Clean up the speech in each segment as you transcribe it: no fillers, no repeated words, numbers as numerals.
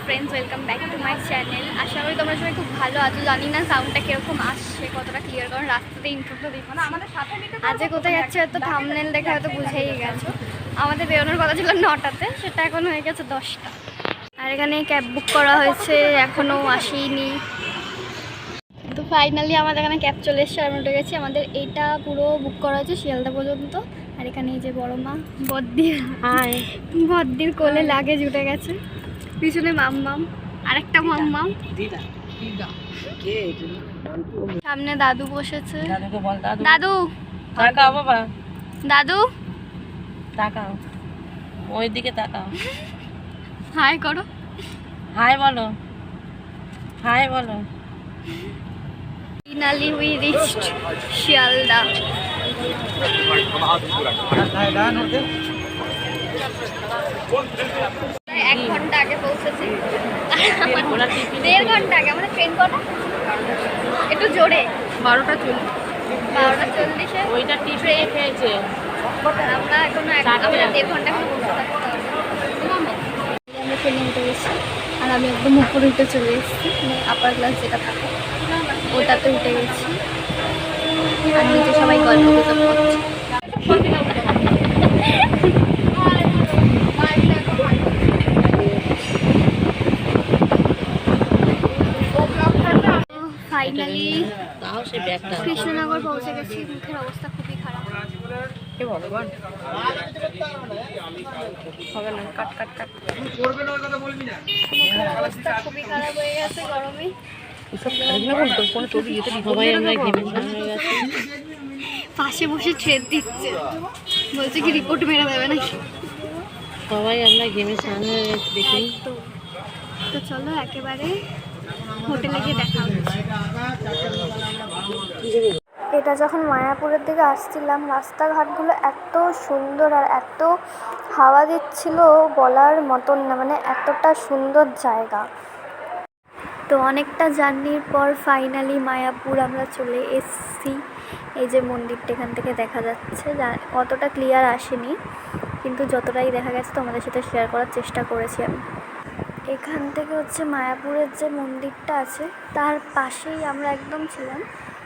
Friends, welcome back to my channel. আশা করি তোমরা সবাই খুব ভালো আছো। জানি না সাউন্ডটা কিরকম আসছে, কতটা ক্লিয়ার, কারণ রাস্তাতে ইন্ট্রোটা দিচ্ছি। আজ কোথায় যাচ্ছে হয়তো থাম্বনেল দেখে হয়তো বুঝেই গেছো। আমাদের বেরোনোর কথা ছিল 9টাতে, সেটা এখন হয়ে গেছে 10টা। আর এখানে ক্যাব বুক করা হয়েছে, এখনও আসেনি। তো ফাইনালি আমাদের এখানে ক্যাব চলে এসছে, আমরা উঠে গেছি। আমাদের এইটা পুরো বুক করা হয়েছে শিয়ালদা পর্যন্ত। আর এখানে এই যে বড় মা বদ্দির কোলে লাগেজ উঠে গেছে। পিছনে মাম্মাম, আরেকটা মাম্মাম, সামনে দাদু বসেছে। দাদু তাকাও বাবা, দাদু তাকাও, ওই দিকে তাকাও, হাই করো, হাই বলো, হাই বলো। Finally we reached Sealdah. 1 ঘন্টা আগে পৌঁছেছি, 1.5 ঘন্টা আগে। আমাদের ট্রেন কটা? একটু জোরে 12টা 40 ওইটা টিফিনে খেয়েছে। আমরা এখনো আমাদের 1.5 ঘন্টা এখন বসে থাকতে হবে। আমরা ট্রেনে উঠে গেছি, আর আমি একদম উপরে উঠে চলে এসেছি, মানে আপার ক্লাস যেটা থাকে ওটাতে উঠে গেছি। আর নিচে সবাই গল্প গুজব করছে। ফাইনালি কৃষ্ণনগর পৌঁছে গেছি। মুখের অবস্থা খুবই খারাপ। মুখের অবস্থা খুবই খারাপ হয়ে গেছে গরমে। সবাই আমরা ঘেমে স্নান হয়ে গেছি। পাশে বসে ট্রেন দিচ্ছে, বলছে কি রিপোর্ট মেরে দেবে নাকি। সবাই আমরা ঘেমে স্নান হয়ে গেছি দেখি। তো চলো একেবারে হোটেলে গিয়ে দেখা হচ্ছে। এটা যখন মায়াপুরের দিকে আসছিলাম, রাস্তাঘাটগুলো এত সুন্দর আর এত হাওয়া দিচ্ছিল বলার মতন না, মানে এতটা সুন্দর জায়গা। তো অনেকটা জার্নির পর ফাইনালি মায়াপুর আমরা চলে এসেছি। এই যে মন্দিরটা এখান থেকে দেখা যাচ্ছে, অতটা ক্লিয়ার আসেনি, কিন্তু যতটাই দেখা গেছে তোমাদের সাথে শেয়ার করার চেষ্টা করেছি আমি। এখান থেকে হচ্ছে মায়াপুরের যে মন্দিরটা আছে তার পাশেই আমরা একদম ছিলাম,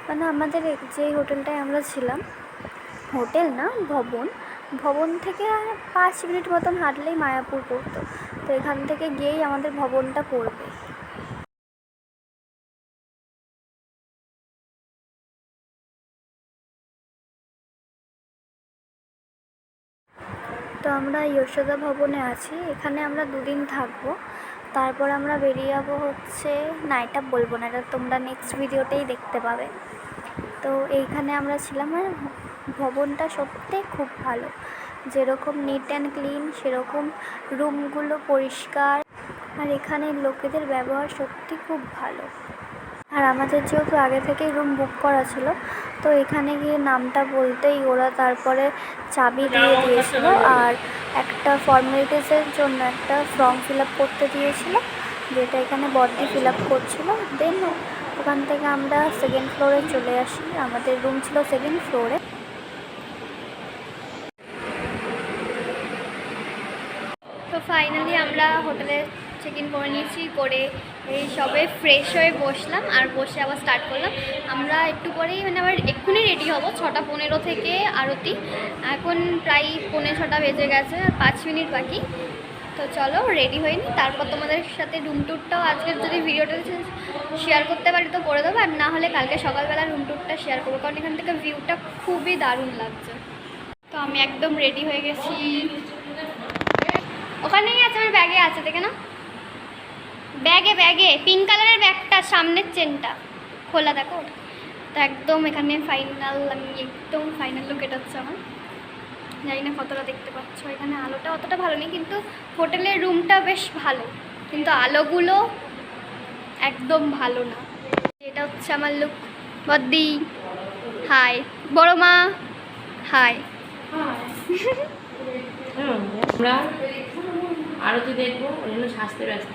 মানে আমাদের যেই হোটেলটায় আমরা ছিলাম, হোটেল না ভবন থেকে 5 মিনিট মতন হাঁটলেই মায়াপুর পড়তো। তো এখান থেকে গিয়েই আমাদের ভবনটা পড়বে। তো আমরা যশোদা ভবনে আছি, এখানে আমরা 2 দিন থাকবো। তারপর আমরা বেরিয়ে যাবো হচ্ছে, না এটা বলবো না, এটা তোমরা নেক্সট ভিডিওতেই দেখতে পাবে। তো এইখানে আমরা ছিলাম, আর ভবনটা সত্যি খুব ভালো, যেরকম নিট অ্যান্ড ক্লিন সেরকম রুমগুলো পরিষ্কার, আর এখানের লোকেদের ব্যবহার সত্যি খুব ভালো। আর আমাদের যেহেতু আগে থেকেই রুম বুক করা ছিল, তো এখানে গিয়ে নামটা বলতেই ওরা তারপরে চাবি দিয়ে দিয়েছিল, আর একটা ফর্মালিটিসের জন্য একটা ফর্ম ফিল আপ করতে দিয়েছিল, যেটা এখানে বডি ফিল আপ করছিল। দেন ওখান থেকে আমরা 2nd ফ্লোরে চলে আসি। আমাদের রুম ছিল 2nd ফ্লোরে। তো ফাইনালি আমরা হোটেলে চেক ইন করে নিয়েছি, করে এই সবে ফ্রেশ হয়ে বসলাম, আর বসে আবার স্টার্ট করলাম। আমরা একটু পরেই মানে আবার এক্ষুনি রেডি হব, 6:15 থেকে আরতি। এখন প্রায় 5:45 বেজে গেছে, আর 5 মিনিট বাকি। তো চলো রেডি হয়নি, তারপর তোমাদের সাথে রুম ট্যুরটাও আজকের যদি ভিডিওটা শেয়ার করতে পারি তো করে দেবো, আর না হলে কালকে সকালবেলা রুম ট্যুরটা শেয়ার করবো, কারণ এখান থেকে ভিউটা খুবই দারুণ লাগছে। তো আমি একদম রেডি হয়ে গেছি। ওখানেই আছে, আমার ব্যাগে আছে, দেখে না, ব্যাগে পিঙ্ক কালারের ব্যাগটা, সামনের চেনটা খোলা, দেখো। তো একদম এখানে ফাইনাল, আমি একদম ফাইনাল লুক এটা হচ্ছে আমার। জানি না কতটা দেখতে পাচ্ছ, এখানে আলোটা অতটা ভালো নেই, কিন্তু হোটেলের রুমটা বেশ ভালো, কিন্তু আলোগুলো একদম ভালো না। এটা হচ্ছে আমার লুক। বদ্দি হাই, বড় মা হাই। আমরা আরতি দেখবো, ওই জন্য সাজতে ব্যস্ত।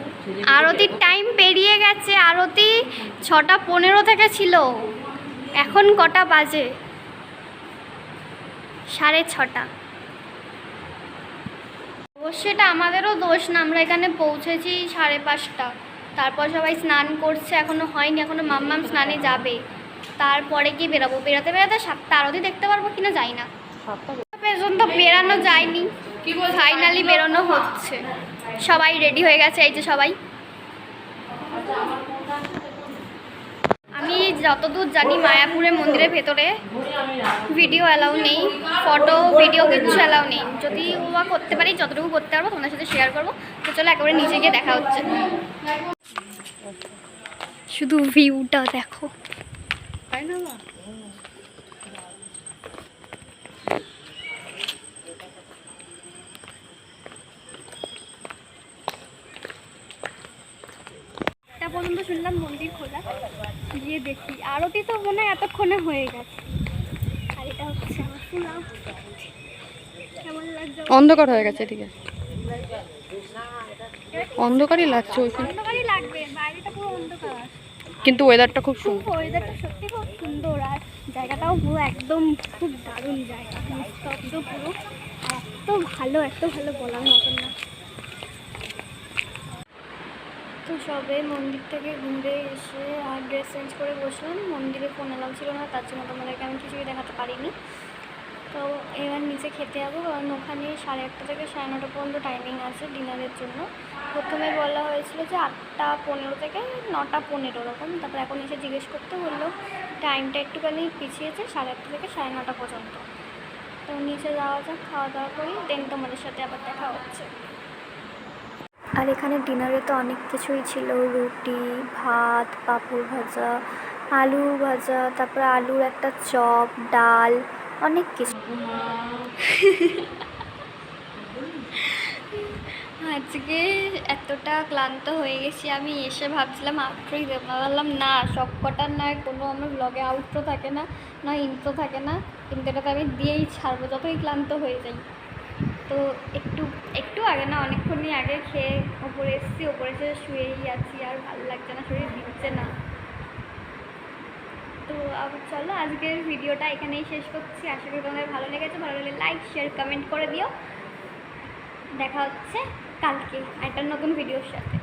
আরতির টাইম পেরিয়ে গেছে, আরতি 6:15 থেকে ছিল, এখন কটা বাজে? 6:30। সেটা আমাদেরও দোষ না, আমরা এখানে পৌঁছেছি 5:30, তারপর সবাই স্নান করছে, এখনও হয়নি, এখনও মাম্মাম স্নানে যাবে, তারপরে গিয়ে বেরোবো। বেরোতে বেরোতে 7টা আরতি দেখতে পারবো কিনা জানি না, পর্যন্ত বেরানো যায়নি, ফাইনালি বেরোনো হচ্ছে। সবাই রেডি হয়ে গেছে, এই যে সবাই। আমি যতদূর জানি মায়াপুরের মন্দিরের ভেতরে ভিডিও অ্যালাউ নেই, ফটো ভিডিও কিছু অ্যালাউ নেই। যদি ওয়া করতে পারি, যতটুকু করতে পারবো তোমাদের সাথে শেয়ার করবো। তো চলো একেবারে নিচে গিয়ে দেখা হচ্ছে। শুধু ভিউটা দেখো। এটা পর্যন্ত শুনলাম মন্দির খোলা, গিয়ে দেখি। আরতি তো মনে হয় এতক্ষণে হয়ে গেছে। আর এটা হচ্ছে আমার ফুলাম, কেমন লাগছে? অন্ধকার হয়ে গেছে এদিকে, অন্ধকারই লাগছে ওইখানে, অন্ধকারই লাগবে, বাইরেটা পুরো অন্ধকার, কিন্তু ওয়েদারটা খুব খুব সুন্দর। ওয়েদারটা সত্যি খুব সুন্দর। আর জায়গাটাও পুরো একদম খুব দারুণ জায়গা, নিস্তব্ধ পুরো, এত ভালো বলার মতন না। তো সবে মন্দির থেকে ঘুরে এসে আর ড্রেস চেঞ্জ করে বসলাম। মন্দিরে ফোন এলাও ছিল না, তার জন্য তোমাদেরকে আমি কিছুই দেখাতে পারিনি। তো এবার নিচে খেতে যাবো, কারণ ওখানে 8:30 থেকে 9:30 পর্যন্ত টাইমিং আছে ডিনারের জন্য। প্রথমে বলা হয়েছিল যে 8:15 থেকে 9:15 এরকম, তারপর এখন এসে জিজ্ঞেস করতে বললো টাইমটা একটুখানি পিছিয়েছে 8:30 থেকে 9:30 পর্যন্ত। তো নিচে যাওয়া যাক, খাওয়া দাওয়া করি, দেন তোমাদের সাথে আবার দেখা হচ্ছে। আর এখানে ডিনারে তো অনেক কিছুই ছিল, রুটি, ভাত, পাঁপড় ভাজা, আলু ভাজা, তারপরে আলুর একটা চপ, ডাল, অনেক কিছু। আজকে এতটা ক্লান্ত হয়ে গেছি, আমি এসে ভাবছিলাম আউটরোই দেবো, ভাবলাম না, সব কটার নয় কোনো আমার ব্লগে আউটরো থাকে না, না ইন্ট্রো থাকে না, কিন্তু এটাতে আমি দিয়েই ছাড়বো যতই ক্লান্ত হয়ে যাই। তো একটু আগে না, অনেকক্ষণই আগে খেয়ে ওপরে এসেছি, ওপরে এসে শুয়েই আছি, আর ভালো লাগছে না, শরীর দিচ্ছে না। তো আবার চলো আজকের ভিডিওটা এখানেই শেষ করছি। আশা করি তোমাদের ভালো লেগেছে, ভালো লাগলে লাইক শেয়ার কমেন্ট করে দিও। দেখা হচ্ছে কালকে একটা নতুন ভিডিওর সাথে।